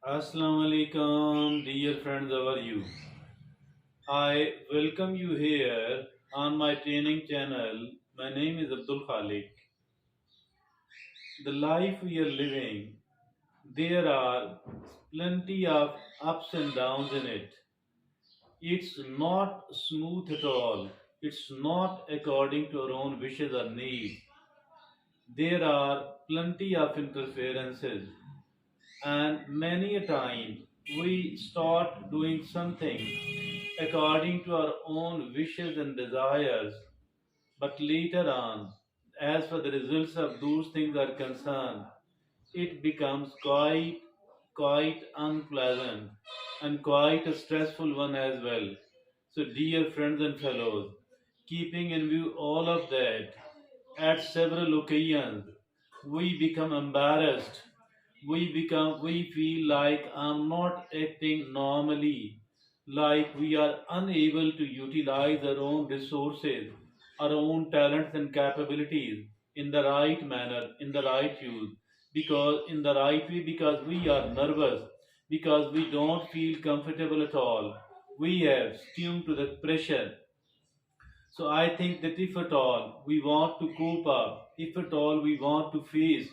Assalamu alaikum, dear friends, how are you? I welcome you here on my training channel. My name is Abdul Khalik. The life we are living, there are plenty of ups and downs in it. It's not smooth at all. It's not according to our own wishes or needs. There are plenty of interferences, and many a time we start doing something according to our own wishes and desires, but later on, as for the results of those things are concerned, it becomes quite unpleasant and quite a stressful one as well. So, dear friends and fellows, keeping in view all of that, at several occasions, we become embarrassed. We feel like I'm not acting normally, like we are unable to utilize our own resources, our own talents and capabilities in the right manner, in the right use, because in the right way, because we are nervous, because we don't feel comfortable at all. We have succumbed to the pressure. So I think that if at all we want to cope up, if at all we want to face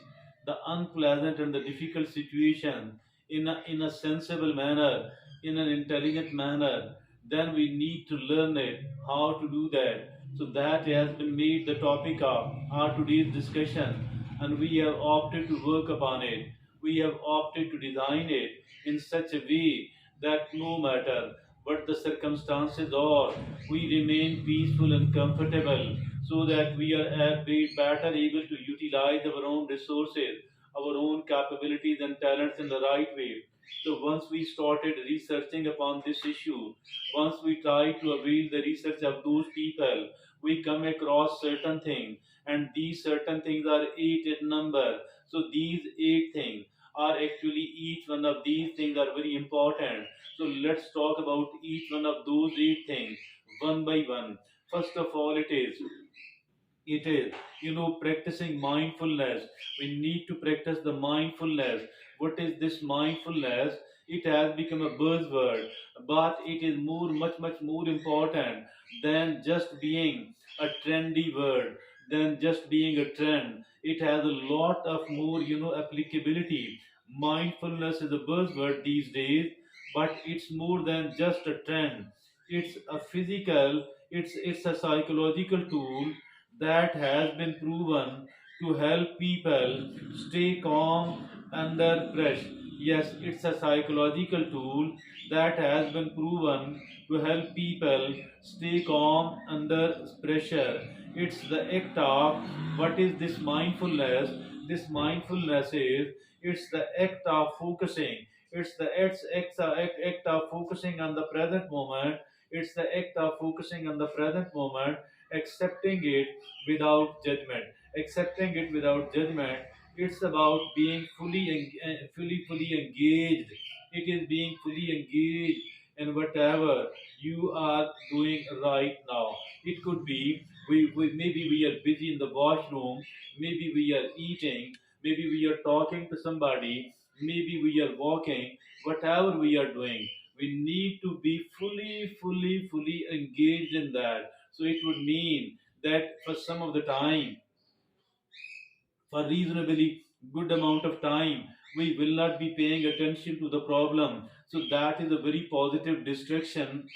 the unpleasant and the difficult situation in a sensible manner, in an intelligent manner, then we need to learn it, how to do that. So that has been made the topic of our today's discussion, and we have opted to work upon it. We have opted to design it in such a way that no matter what the circumstances are, we remain peaceful and comfortable so that we are better able to utilize our own resources, our own capabilities and talents in the right way. So once we started researching upon this issue, once we tried to avail the research of those people, we come across certain things, and these certain things are eight in number. So these eight things are actually, each one of these things are very important. So let's talk about each one of those eight things one by one. First of all, it is practicing mindfulness. We need to practice the mindfulness. What is this mindfulness? It has become a buzzword, but it is much more important than just being a trendy word, than just being a trend. It has a lot of more applicability. Mindfulness is a buzzword these days, but it's more than just a trend. It's a physical, it's a psychological tool that has been proven to help people stay calm under pressure. Yes, it's a psychological tool that has been proven to help people stay calm under pressure. It's the act of, what is this mindfulness? This mindfulness is, it's the act of focusing. It's the act of focusing on the present moment. It's the act of focusing on the present moment, accepting it without judgment. Accepting it without judgment. It's about being fully engaged. It is being fully engaged in whatever you are doing right now. It could be we maybe we are busy in the washroom, maybe we are eating, maybe we are talking to somebody, maybe we are walking. Whatever we are doing, we need to be fully engaged in that. So it would mean that for some of the time, for reasonably good amount of time, we will not be paying attention to the problem. So that is a very positive distraction,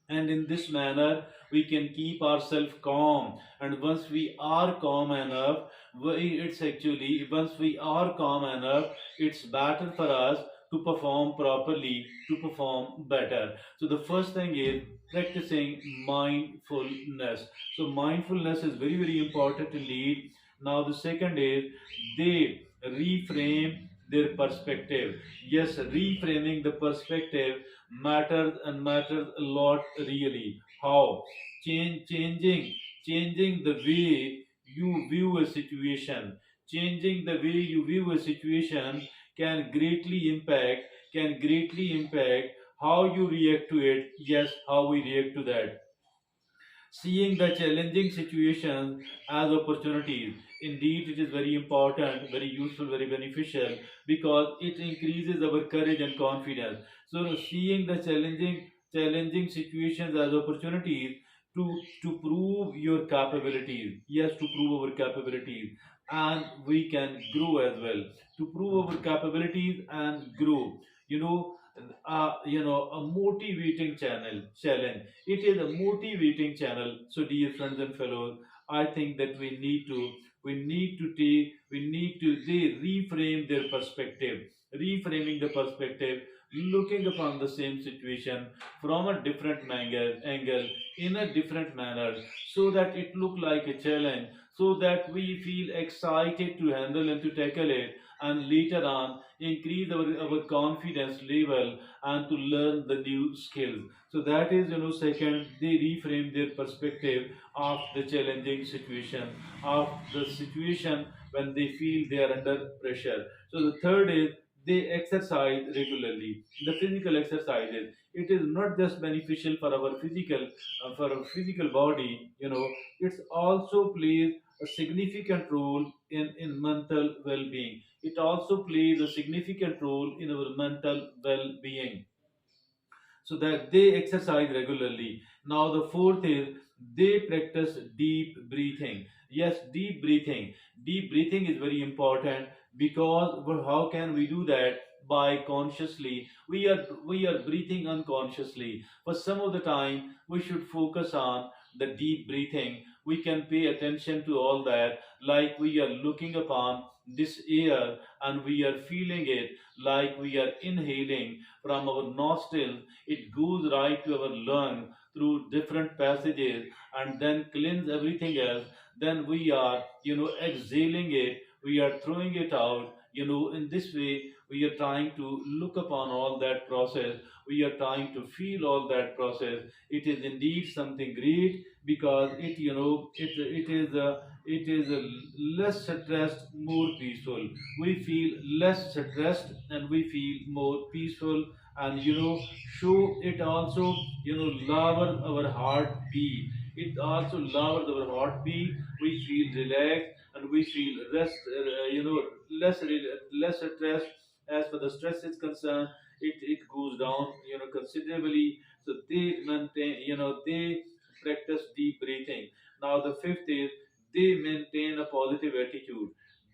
and in this manner we can keep ourselves calm. And once we are calm enough, it's actually, once we are calm enough, it's better for us to perform properly, to perform better. So the first thing is practicing mindfulness. So mindfulness is very important to lead. Now the second is they reframe their perspective. Yes, reframing the perspective matters, and matters a lot really. How? Changing the way you view a situation. Changing the way you view a situation can greatly impact how you react to it. Yes, how we react to that. seeing the challenging situations as opportunities. Indeed, it is very important, very useful, very beneficial because it increases our courage and confidence. So, seeing the challenging situations as opportunities to to prove your capabilities. Yes, to prove our capabilities, and we can grow as well. To prove our capabilities and grow. You know, a motivating challenge. It is a motivating channel. So, dear friends and fellows, I think that we need to they reframe their perspective, reframing the perspective, looking upon the same situation from a different angle, in a different manner, so that it look like a challenge, so that we feel excited to handle and to tackle it, and later on increase our confidence level and to learn the new skills. So that is, second, they reframe their perspective of the challenging situation, of the situation when they feel they are under pressure. So the third is they exercise regularly. The physical exercises. It is not just beneficial for our physical body. It also plays a significant role in mental well-being. It also plays a significant role in our mental well-being, so that they exercise regularly. Now, the fourth is they practice deep breathing. Yes, deep breathing. Deep breathing is very important because how can we do that? By consciously, we are breathing unconsciously. For some of the time, we should focus on the deep breathing. We can pay attention to all that, like we are looking upon this air and we are feeling it, like we are inhaling from our nostrils. It goes right to our lung through different passages and then cleanse everything else. Then we are, exhaling it. We are throwing it out. In this way, we are trying to look upon all that process. We are trying to feel all that process. It is indeed something great because it is less stressed, more peaceful. We feel less stressed and we feel more peaceful, and show it also, lower our heartbeat. It also lowers our heartbeat. We feel relaxed and we feel rest, less stressed. As for the stress is concerned, it goes down, considerably. So they maintain, they practice deep breathing. Now the fifth is they maintain a positive attitude.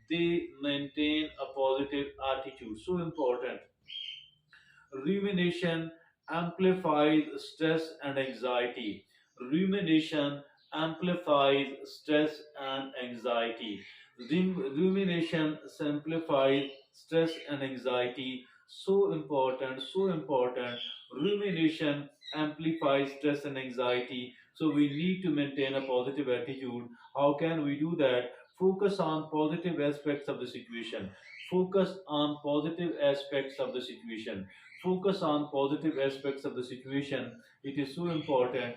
They maintain a positive attitude, so important. Rumination amplifies stress and anxiety. Rumination amplifies stress and anxiety. Rumination amplifies stress and anxiety. So important, so important. Rumination amplifies stress and anxiety. So we need to maintain a positive attitude. How can we do that? Focus on positive aspects of the situation. Focus on positive aspects of the situation. Focus on positive aspects of the situation. It is so important,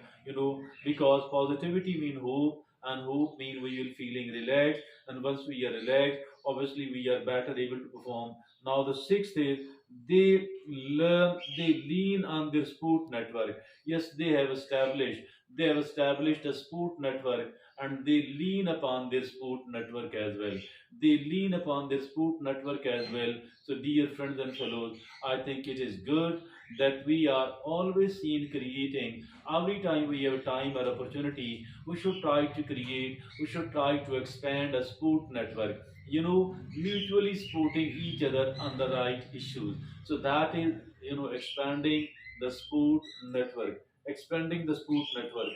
because positivity mean hope, and hope mean we will feeling relaxed, and once we are relaxed, obviously we are better able to perform. Now the sixth is they lean on their sport network. Yes, they have established a sport network, and they lean upon their sport network as well. They lean upon their sport network as well. So, dear friends and fellows, I think it is good that we are always seen creating. Every time we have time or opportunity, we should try to create, we should try to expand a sport network. Mutually supporting each other on the right issues. So that is, expanding the sport network. Expanding the sport network.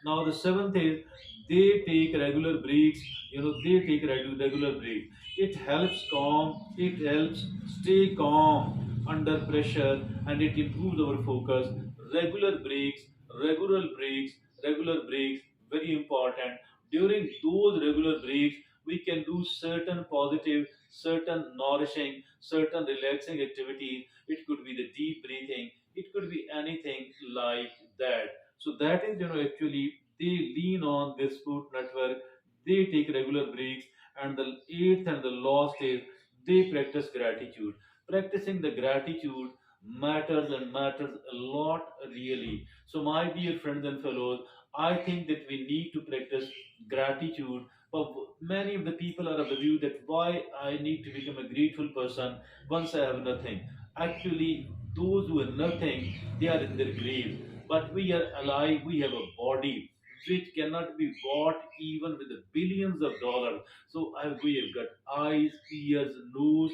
Now the seventh is they take regular breaks. They take regular breaks. It helps calm. It helps stay calm under pressure, and it improves our focus. Regular breaks, regular breaks, regular breaks. Very important. During those regular breaks, we can do certain positive, certain nourishing, certain relaxing activities. It could be the deep breathing. It could be anything like that. So that is, actually they lean on this food network. They take regular breaks, and the eighth and the last is they practice gratitude. Practicing the gratitude matters and matters a lot, really. So, my dear friends and fellows, I think that we need to practice gratitude. But many of the people are of the view that why I need to become a grateful person once I have nothing. Actually, those who have nothing, they are in their grave. But we are alive, we have a body which cannot be bought even with the billions of dollars. So we have got eyes, ears, nose,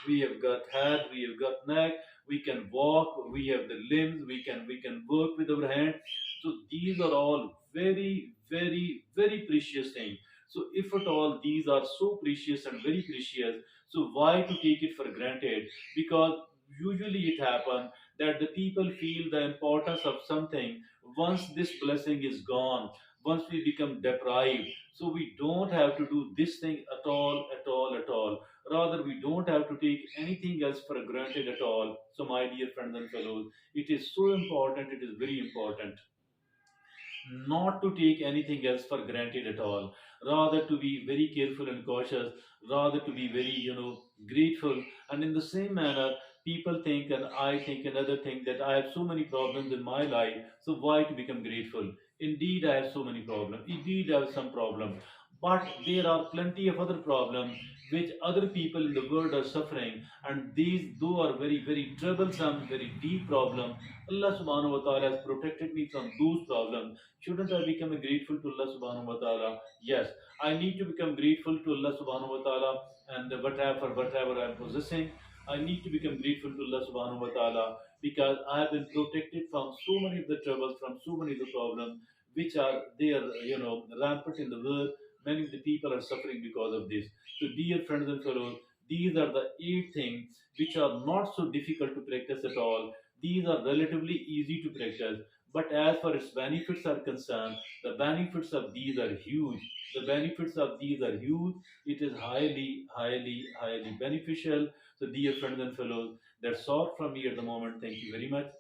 we have got head, we have got neck, we can walk, we have the limbs, we can work with our hand. So these are all very, very, very precious things. So if at all these are so precious and very precious, so why to take it for granted? Because usually it happens that the people feel the importance of something once this blessing is gone, once we become deprived. So we don't have to do this thing at all, at all, at all. Rather, we don't have to take anything else for granted at all. So, my dear friends and fellows, it is so important, it is very important not to take anything else for granted at all, rather to be very careful and cautious, rather to be very grateful. And in the same manner, people think and I think another thing, that I have so many problems in my life, so why to become grateful? Indeed, I have so many problems, indeed I have some problems, but there are plenty of other problems which other people in the world are suffering, and these though are very, very troublesome, very deep problems, Allah subhanahu wa ta'ala has protected me from those problems. Shouldn't I become grateful to Allah subhanahu wa ta'ala? Yes, I need to become grateful to Allah subhanahu wa ta'ala, and whatever I'm possessing, I need to become grateful to Allah subhanahu wa ta'ala, because I have been protected from so many of the troubles, from so many of the problems which are there, rampant in the world. Many of the people are suffering because of this. So, dear friends and fellows, these are the 8 things which are not so difficult to practice at all. These are relatively easy to practice, but as far as benefits are concerned, the benefits of these are huge. The benefits of these are huge. It is highly, highly, highly beneficial. So, dear friends and fellows, that's all from me at the moment. Thank you very much.